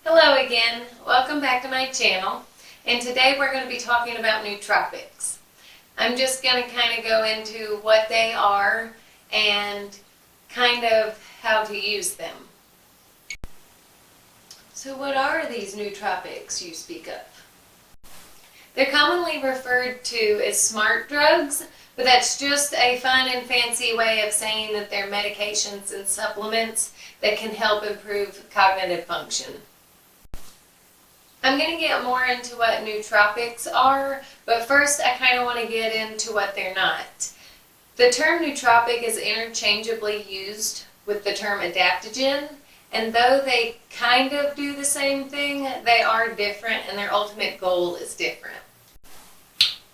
Hello again, welcome back to my channel, and today we're going to be talking about nootropics. I'm just going to kind of go into what they are and kind of how to use them. So what are these nootropics you speak of? They're commonly referred to as smart drugs, but that's just a fun and fancy way of saying that they're medications and supplements that can help improve cognitive function. I'm going to get more into what nootropics are, but first I kind of want to get into what they're not. The term nootropic is interchangeably used with the term adaptogen, and though they kind of do the same thing, they are different and their ultimate goal is different.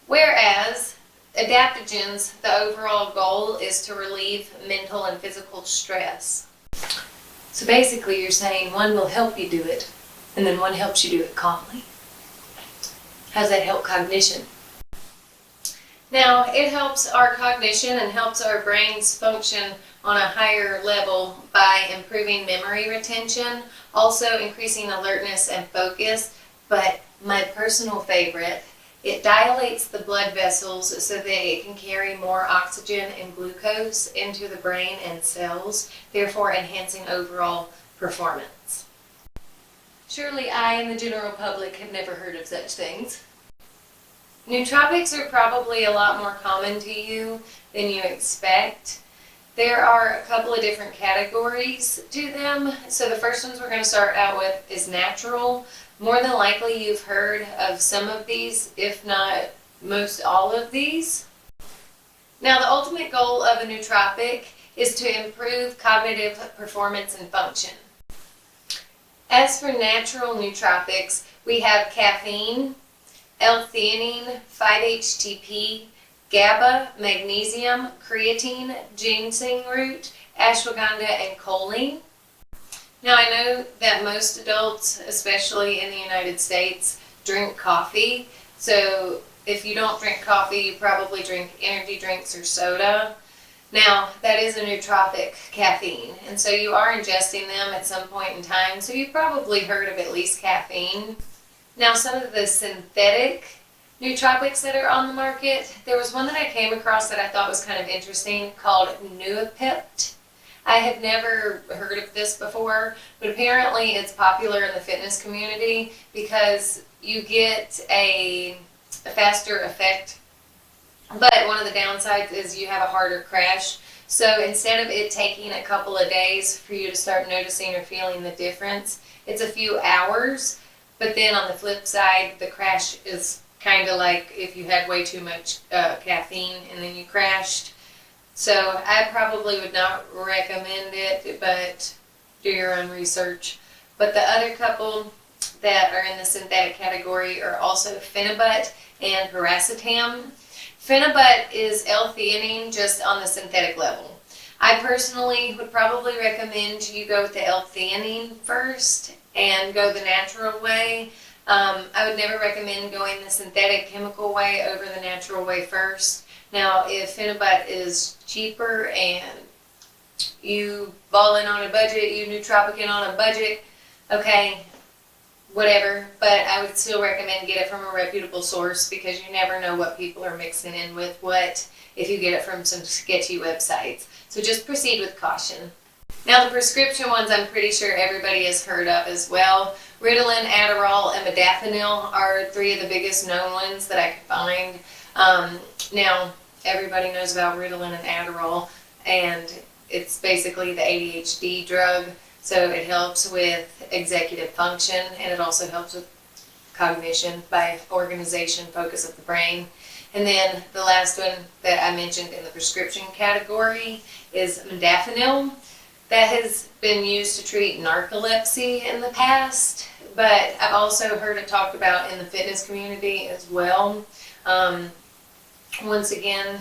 Whereas adaptogens, the overall goal is to relieve mental and physical stress. So basically you're saying one will help you do it, and then one helps you do it calmly. How does that help cognition? Now, it helps our cognition and helps our brains function on a higher level by improving memory retention, also increasing alertness and focus, but my personal favorite, it dilates the blood vessels so that it can carry more oxygen and glucose into the brain and cells, therefore enhancing overall performance. Surely I and the general public have never heard of such things. Nootropics are probably a lot more common to you than you expect. There are a couple of different categories to them. So the first ones we're going to start out with is natural. More than likely you've heard of some of these, if not most all of these. Now the ultimate goal of a nootropic is to improve cognitive performance and function. As for natural nootropics, we have caffeine, L-theanine, 5-HTP, GABA, magnesium, creatine, ginseng root, ashwagandha, and choline. Now I know that most adults, especially in the United States, drink coffee. So if you don't drink coffee, you probably drink energy drinks or soda. Now, that is a nootropic, caffeine, and so you are ingesting them at some point in time, so you've probably heard of at least caffeine. Now, some of the synthetic nootropics that are on the market, there was one that I came across that I thought was kind of interesting called Nootropic. I had never heard of this before, but apparently it's popular in the fitness community because you get a faster effect. But one of the downsides is you have a harder crash. So instead of it taking a couple of days for you to start noticing or feeling the difference, it's a few hours. But then on the flip side, the crash is kind of like if you had way too much caffeine and then you crashed. So I probably would not recommend it, but do your own research. But the other couple that are in the synthetic category are also Phenibut and Paracetam. Phenibut is L-theanine just on the synthetic level. I personally would probably recommend you go with the L-theanine first and go the natural way. I would never recommend going the synthetic chemical way over the natural way first. Now, if Phenibut is cheaper and you ball in on a budget, you nootropic in on a budget, okay, whatever, but I would still recommend get it from a reputable source because you never know what people are mixing in with what if you get it from some sketchy websites. So just proceed with caution. Now the prescription ones I'm pretty sure everybody has heard of as well. Ritalin, Adderall, and modafinil are three of the biggest known ones that I could find. Now everybody knows about Ritalin and Adderall, and it's basically the ADHD drug. So it helps with executive function, and it also helps with cognition by organization, focus of the brain. And then the last one that I mentioned in the prescription category is modafinil. That has been used to treat narcolepsy in the past, but I've also heard it talked about in the fitness community as well. Once again,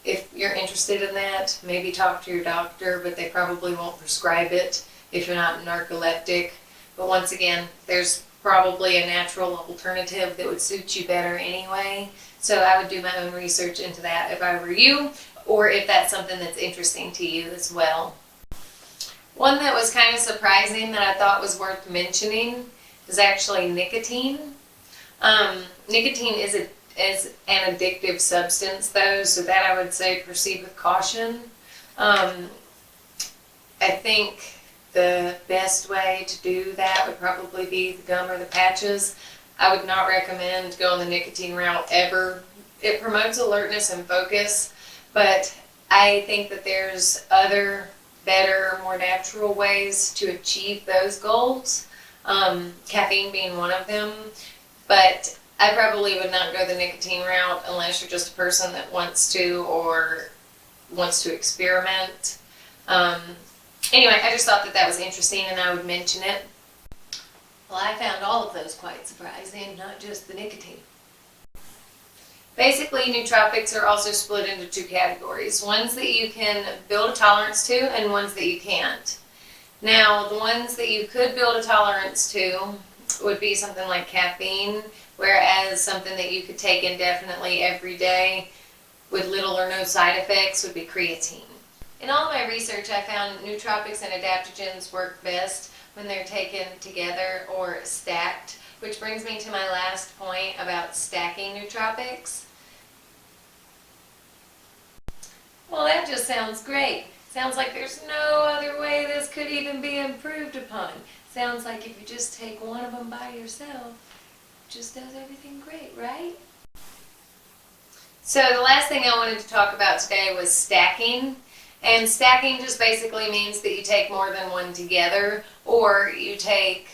if you're interested in that, maybe talk to your doctor, but they probably won't prescribe it if you're not narcoleptic. But once again, there's probably a natural alternative that would suit you better anyway. So I would do my own research into that if I were you, or if that's something that's interesting to you as well. One that was kind of surprising that I thought was worth mentioning is actually nicotine. Nicotine is an addictive substance, though, so that I would say proceed with caution. I think the best way to do that would probably be the gum or the patches. I would not recommend going the nicotine route ever. It promotes alertness and focus, but I think that there's other, better, more natural ways to achieve those goals. Caffeine being one of them, but I probably would not go the nicotine route unless you're just a person that wants to or wants to experiment. Anyway, I just thought that that was interesting and I would mention it. Well, I found all of those quite surprising, not just the nicotine. Basically, nootropics are also split into two categories. Ones that you can build a tolerance to and ones that you can't. Now, the ones that you could build a tolerance to would be something like caffeine, whereas something that you could take indefinitely every day with little or no side effects would be creatine. In all of my research, I found nootropics and adaptogens work best when they're taken together or stacked, which brings me to my last point about stacking nootropics. Well, that just sounds great. Sounds like there's no other way this could even be improved upon. Sounds like if you just take one of them by yourself, it just does everything great, right? So the last thing I wanted to talk about today was stacking. And stacking just basically means that you take more than one together, or you take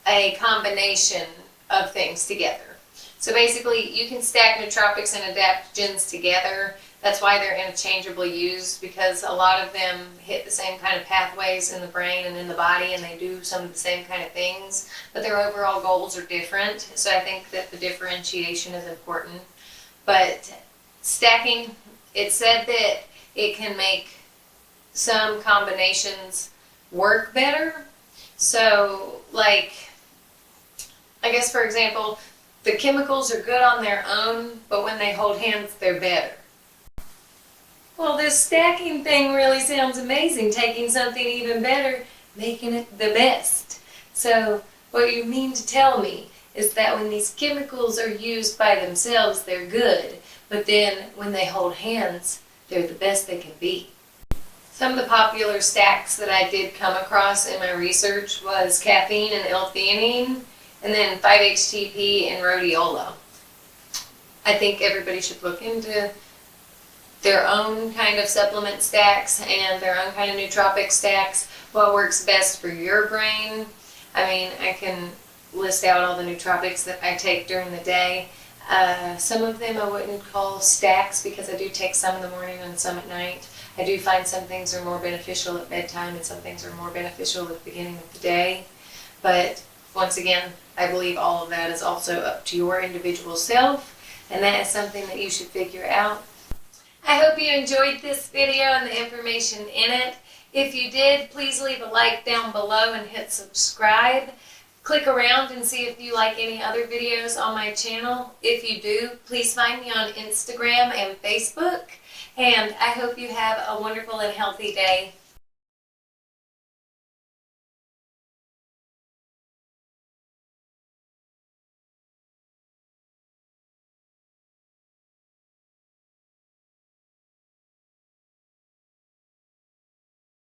a combination of things together. So basically, you can stack nootropics and adaptogens together. That's why they're interchangeably used, because a lot of them hit the same kind of pathways in the brain and in the body, and they do some of the same kind of things, but their overall goals are different. So I think that the differentiation is important. But stacking, it said that it can make some combinations work better. So, like, I guess for example, the chemicals are good on their own, but when they hold hands, they're better. Well, this stacking thing really sounds amazing, taking something even better, making it the best. So, what you mean to tell me is that when these chemicals are used by themselves, they're good, but then when they hold hands, they're the best they can be. Some of the popular stacks that I did come across in my research was caffeine and L-theanine, and then 5-HTP and rhodiola. I think everybody should look into their own kind of supplement stacks and their own kind of nootropic stacks, what works best for your brain. I mean, I can list out all the nootropics that I take during the day. Some of them I wouldn't call stacks because I do take some in the morning and some at night. I do find some things are more beneficial at bedtime and some things are more beneficial at the beginning of the day. But once again, I believe all of that is also up to your individual self, and that is something that you should figure out. I hope you enjoyed this video and the information in it. If you did, please leave a like down below and hit subscribe. Click around and see if you like any other videos on my channel. If you do, please find me on Instagram and Facebook. And I hope you have a wonderful and healthy day.